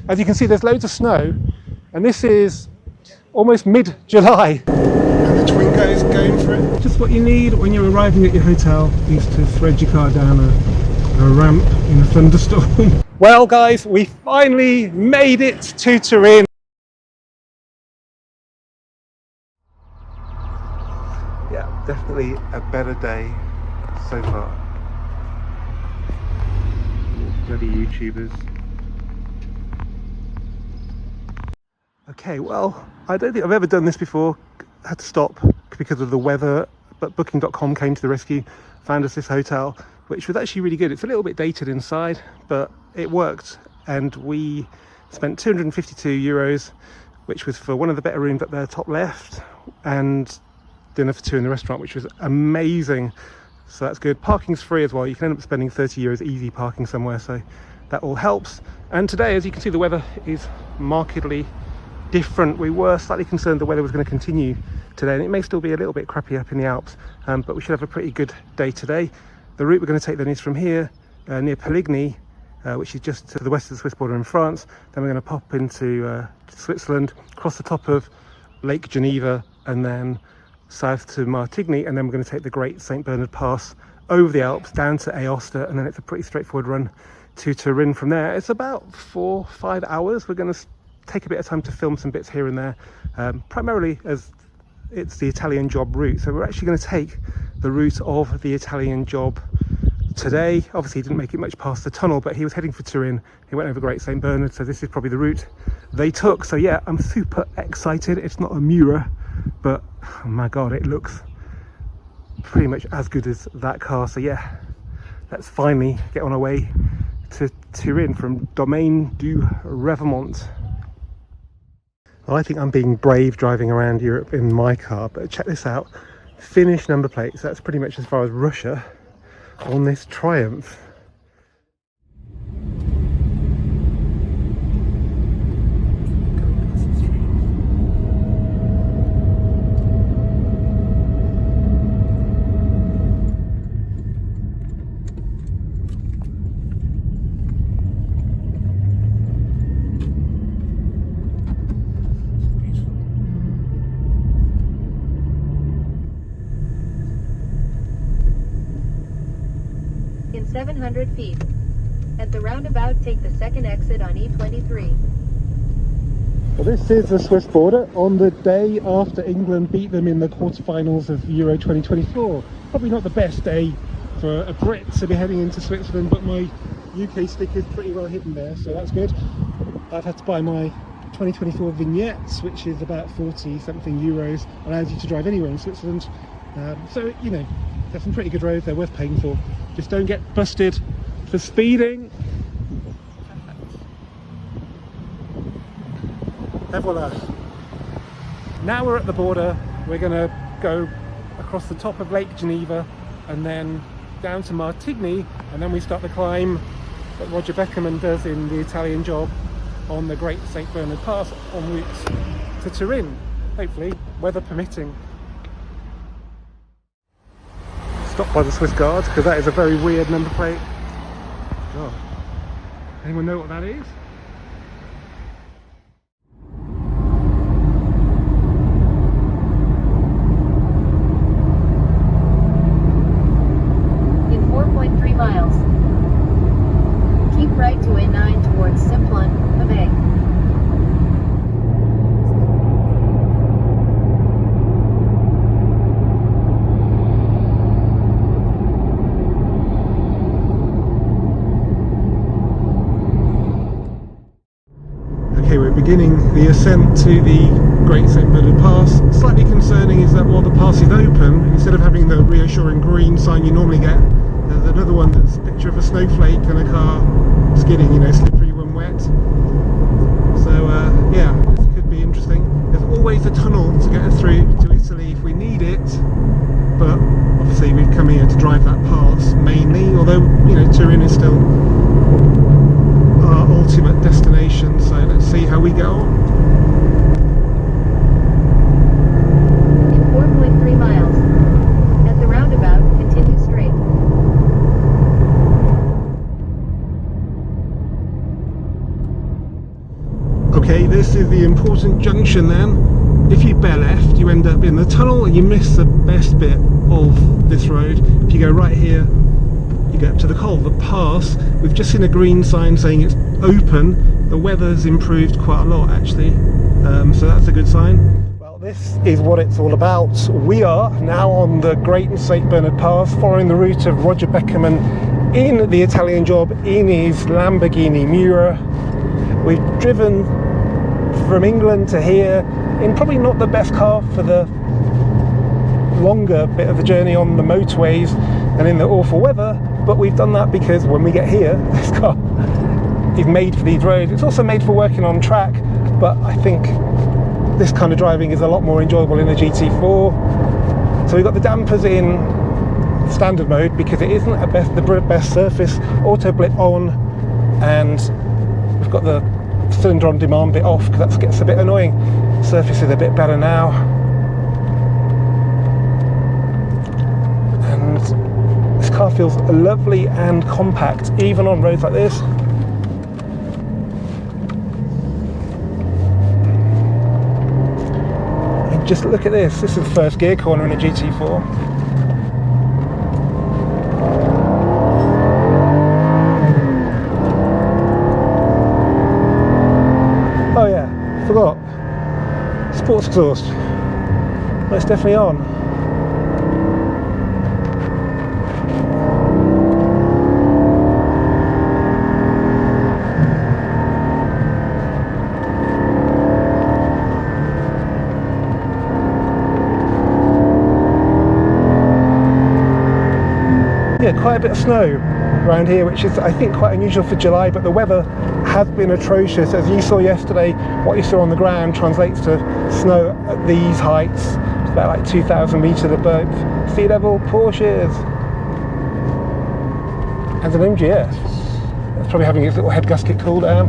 As you can see, there's loads of snow, and this is almost mid-July. And the Twingo is going for it. Just what you need when you're arriving at your hotel is to thread your car down a ramp in a thunderstorm. Well guys, we finally made it to Turin. Yeah, definitely a better day so far. Bloody YouTubers. Okay, well, I don't think I've ever done this before. I had to stop because of the weather, but booking.com came to the rescue, found us this hotel, which was actually really good. It's a little bit dated inside, but it worked. And we spent 252 euros, which was for one of the better rooms up there, top left, and dinner for two in the restaurant, which was amazing. So that's good. Parking's free as well. You can end up spending 30 euros easy parking somewhere, so that all helps. And today, as you can see, the weather is markedly different. We were slightly concerned the weather was going to continue today, and it may still be a little bit crappy up in the Alps, but we should have a pretty good day today. The route we're going to take then is from here near Polizia, which is just to the west of the Swiss border in France. Then we're going to pop into Switzerland, cross the top of Lake Geneva, and then south to Martigny, and then we're going to take the Great St. Bernard Pass over the Alps down to Aosta, and then it's a pretty straightforward run to Turin from there. It's about 4-5 hours. We're going to take a bit of time to film some bits here and there, primarily as it's the Italian job route. So we're actually going to take the route of the Italian job today. Obviously he didn't make it much past the tunnel, but he was heading for Turin. He went over Great St. Bernard, so this is probably the route they took. So yeah, I'm super excited. It's not a Miura, but oh my god, it looks pretty much as good as that car. So yeah, let's finally get on our way to Turin from Domaine du Revermont. Well, I think I'm being brave driving around Europe in my car, but check this out. Finnish number plates. That's pretty much as far as Russia on this Triumph. In 700 feet. At the roundabout, take the second exit on E23. Well, this is the Swiss border on the day after England beat them in the quarterfinals of Euro 2024. Probably not the best day for a Brit to be heading into Switzerland, but my UK sticker is pretty well hidden there, so that's good. I've had to buy my 2024 vignettes, which is about 40 something euros, allows you to drive anywhere in Switzerland. So, you know, there's some pretty good roads, they're worth paying for. Just don't get busted for speeding. Et voila. Now we're at the border. We're going to go across the top of Lake Geneva and then down to Martigny, and then we start the climb that Roger Beckerman does in the Italian job on the Great St. Bernard Pass en route to Turin, hopefully, weather permitting. Stopped by the Swiss Guards because that is a very weird number plate. Oh. Anyone know what that is? In 4.3 miles. Keep right to A9 towards Simplon, Vevey. Okay, we're beginning the ascent to the Great St. Bernard Pass. Slightly concerning is that while the pass is open, instead of having the reassuring green sign you normally get, there's another one that's a picture of a snowflake and a car skidding, you know, slippery when wet. So yeah, this could be interesting. There's always a tunnel to get us through to Italy if we need it, but obviously we've come here to drive that pass mainly, although, you know, Turin is still our ultimate destination, so let's see how we go on. In 4.3 miles. At the roundabout, continue straight. Okay, this is the important junction then. If you bear left, you end up in the tunnel and you miss the best bit of this road. If you go right here, you get up to the Col, the pass. We've just seen a green sign saying it's open. The weather's improved quite a lot actually, so that's a good sign. Well, this is what it's all about. We are now on the Great St Bernard Pass, following the route of Roger Beckerman in the Italian job in his Lamborghini Miura. We've driven from England to here in probably not the best car for the longer bit of the journey on the motorways and in the awful weather, but we've done that because when we get here, this car is made for these roads. It's also made for working on track, but I think this kind of driving is a lot more enjoyable in a GT4. So we've got the dampers in standard mode because it isn't the best surface. Auto blip on, and we've got the cylinder on demand bit off because that gets a bit annoying. Surface is a bit better now, and this car feels lovely and compact even on roads like this. And just look at this. This is the first gear corner in a GT4. Oh yeah, forgot. Sports exhaust. Well, it's definitely on. Yeah, quite a bit of snow around here, which is I think quite unusual for July, but the weather has been atrocious. As you saw yesterday, what you saw on the ground translates to snow at these heights. It's about like 2,000 metres above sea level. Porsches and an MGS. It's probably having its little head gasket cool down.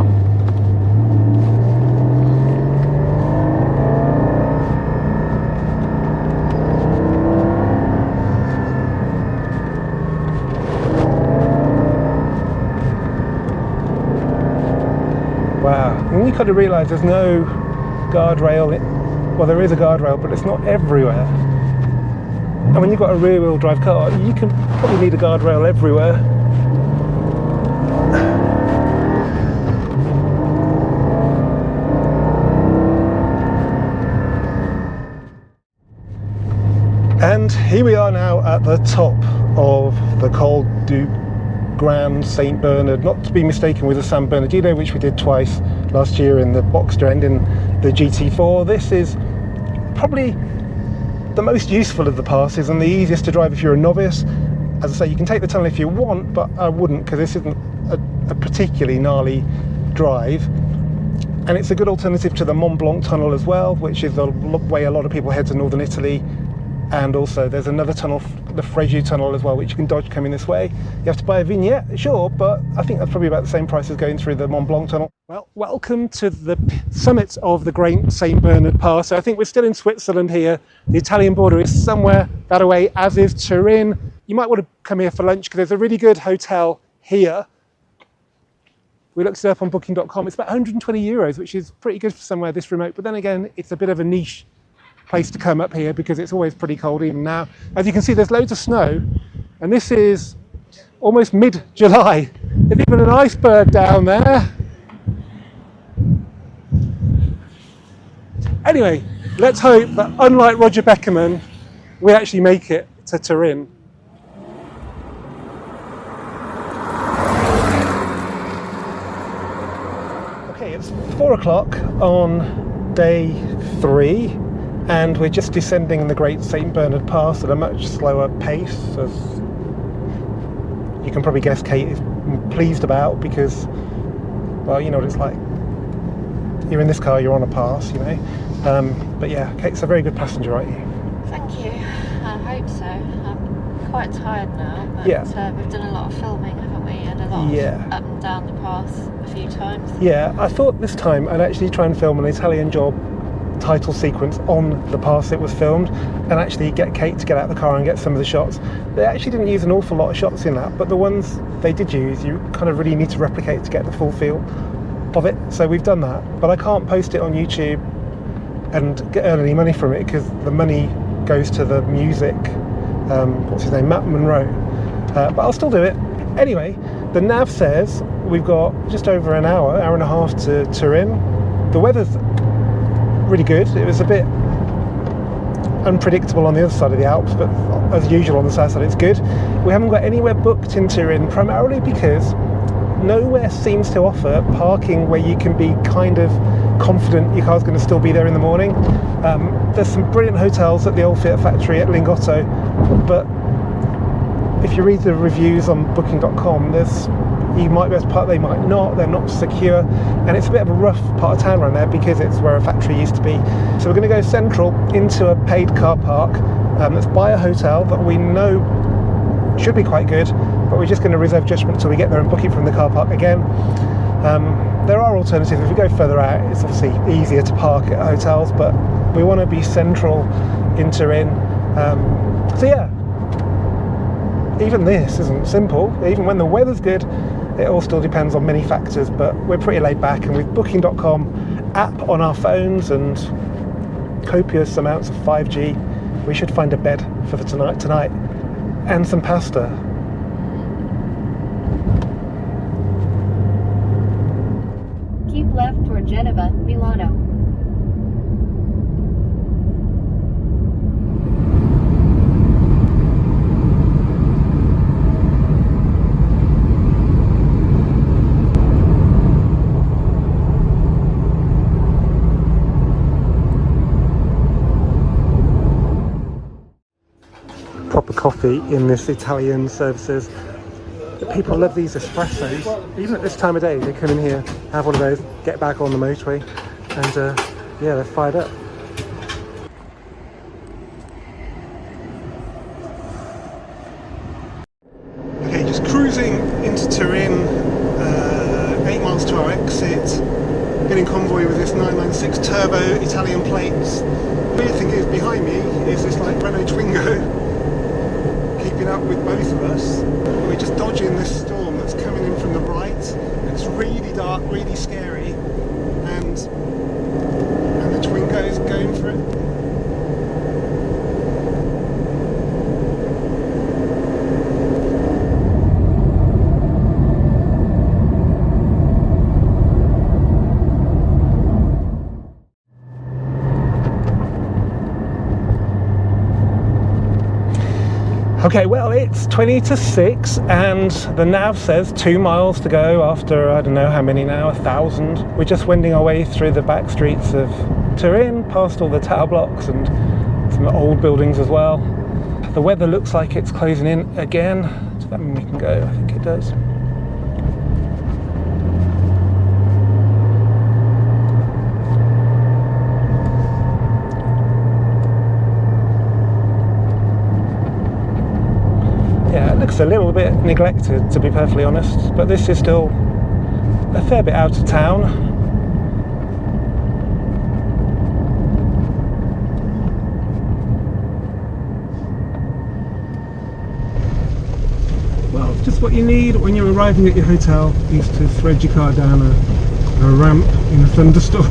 Wow, and you kind of realise there's no guardrail. Well, there is a guardrail, but it's not everywhere. And when you've got a rear-wheel drive car, you can probably need a guardrail everywhere. And here we are now at the top of the Col du Grand St Bernard, not to be mistaken with the San Bernardino, which we did twice last year in the Boxster and in the GT4. This is probably the most useful of the passes and the easiest to drive if you're a novice. As I say, you can take the tunnel if you want, but I wouldn't, because this isn't a particularly gnarly drive. And it's a good alternative to the Mont Blanc tunnel as well, which is the way a lot of people head to northern Italy. And also there's another tunnel, the Frejus tunnel as well, which you can dodge coming this way. You have to buy a vignette, sure, but I think that's probably about the same price as going through the Mont Blanc tunnel. Well, welcome to the summit of the Great St Bernard Pass. So I think we're still in Switzerland here. The Italian border is somewhere that away, as is Turin. You might want to come here for lunch because there's a really good hotel here. We looked it up on booking.com. It's about 120 euros, which is pretty good for somewhere this remote. But then again, it's a bit of a niche place to come up here because it's always pretty cold even now. As you can see, there's loads of snow, and this is almost mid-July. There's even an iceberg down there. Anyway, let's hope that unlike Roger Beckerman, we actually make it to Turin. Okay, it's 4 o'clock on day 3. And we're just descending the Great St Bernard Pass at a much slower pace, as you can probably guess Kate is pleased about, because, well, you know what it's like. You're in this car, you're on a pass, you know. But yeah, Kate's a very good passenger, aren't you? Thank you. I hope so. I'm quite tired now, but yeah. We've done a lot of filming, haven't we? And a lot of up and down the pass a few times. Yeah, I thought this time I'd actually try and film an Italian job title sequence on the pass it was filmed, and actually get Kate to get out of the car and get some of the shots. They actually didn't use an awful lot of shots in that, but the ones they did use, you kind of really need to replicate to get the full feel. of it, so we've done that. But I can't post it on YouTube and earn any money from it because the money goes to the music, what's his name, Matt Monroe. But I'll still do it. Anyway, the nav says we've got just over an hour and a half to Turin. The weather's really good. It was a bit unpredictable on the other side of the Alps, but as usual on the south side it's good. We haven't got anywhere booked in Turin, primarily because nowhere seems to offer parking where you can be kind of confident your car's going to still be there in the morning. There's some brilliant hotels at the old Fiat factory at Lingotto, but if you read the reviews on booking.com, you might be able to park, they might not, they're not secure, and it's a bit of a rough part of town around there because it's where a factory used to be. So we're going to go central into a paid car park that's by a hotel that we know should be quite good, but we're just going to reserve judgment until we get there and book it from the car park again. There are alternatives. If we go further out, it's obviously easier to park at hotels, but we want to be central in Turin. So yeah, even this isn't simple. Even when the weather's good, it all still depends on many factors, but we're pretty laid back, and with booking.com app on our phones and copious amounts of 5G, we should find a bed for the tonight and some pasta. Keep left toward Geneva, Milano. Proper coffee in this Italian services. People love these espressos. Even at this time of day, they come in here, have one of those, get back on the motorway, and yeah, they're fired up. Okay, just cruising into Turin, 8 miles to our exit, getting convoy with this 996 turbo Italian plates. The weird thing is, behind me is this like Renault Twingo, keeping up with both of us. We're just dodging this storm that's coming in from the right. It's really dark, really scary, and the Twingo's going for it. Okay, well, it's 20 to 6 and the nav says 2 miles to go after, I don't know how many now, 1,000. We're just wending our way through the back streets of Turin, past all the tower blocks and some old buildings as well. The weather looks like it's closing in again. Does that mean we can go? I think it does. Looks a little bit neglected, to be perfectly honest, but this is still a fair bit out of town. Well, just what you need when you're arriving at your hotel is to thread your car down a ramp in a thunderstorm.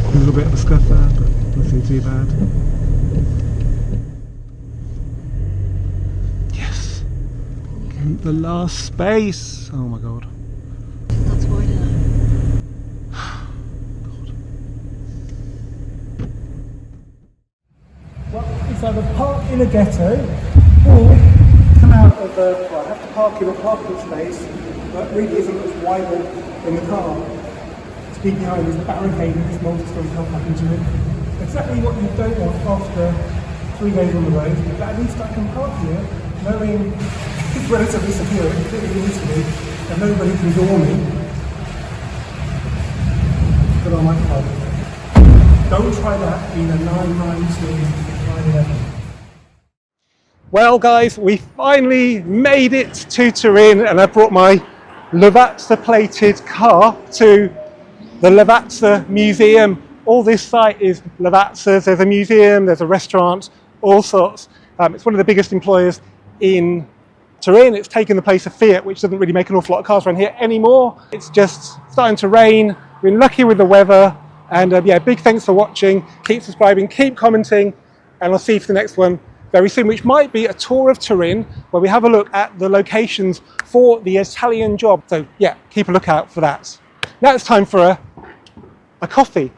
A little bit of a scuff there, but nothing too bad. Yes! The last space! Oh my god. That's wide enough. God. Well, it's either park in a ghetto or come out of the... Well, I have to park in a parking space that really isn't much wider than the car. Speed behind is barricading this multi-story car park into it. Exactly what you don't want after 3 days on the road, but at least I can park here knowing it's relatively secure, it clearly needs to be, and nobody can door me. But I might park. Don't try that in a 992 911. Well guys, we finally made it to Turin, and I brought my Lavazza plated car to the Lavazza Museum. All this site is Lavazza's. There's a museum, there's a restaurant, all sorts. It's one of the biggest employers in Turin. It's taken the place of Fiat, which doesn't really make an awful lot of cars around here anymore. It's just starting to rain. We've been lucky with the weather. And yeah, big thanks for watching. Keep subscribing, keep commenting, and I'll see you for the next one very soon, which might be a tour of Turin, where we have a look at the locations for the Italian job. So yeah, keep a lookout for that. Now it's time for a coffee.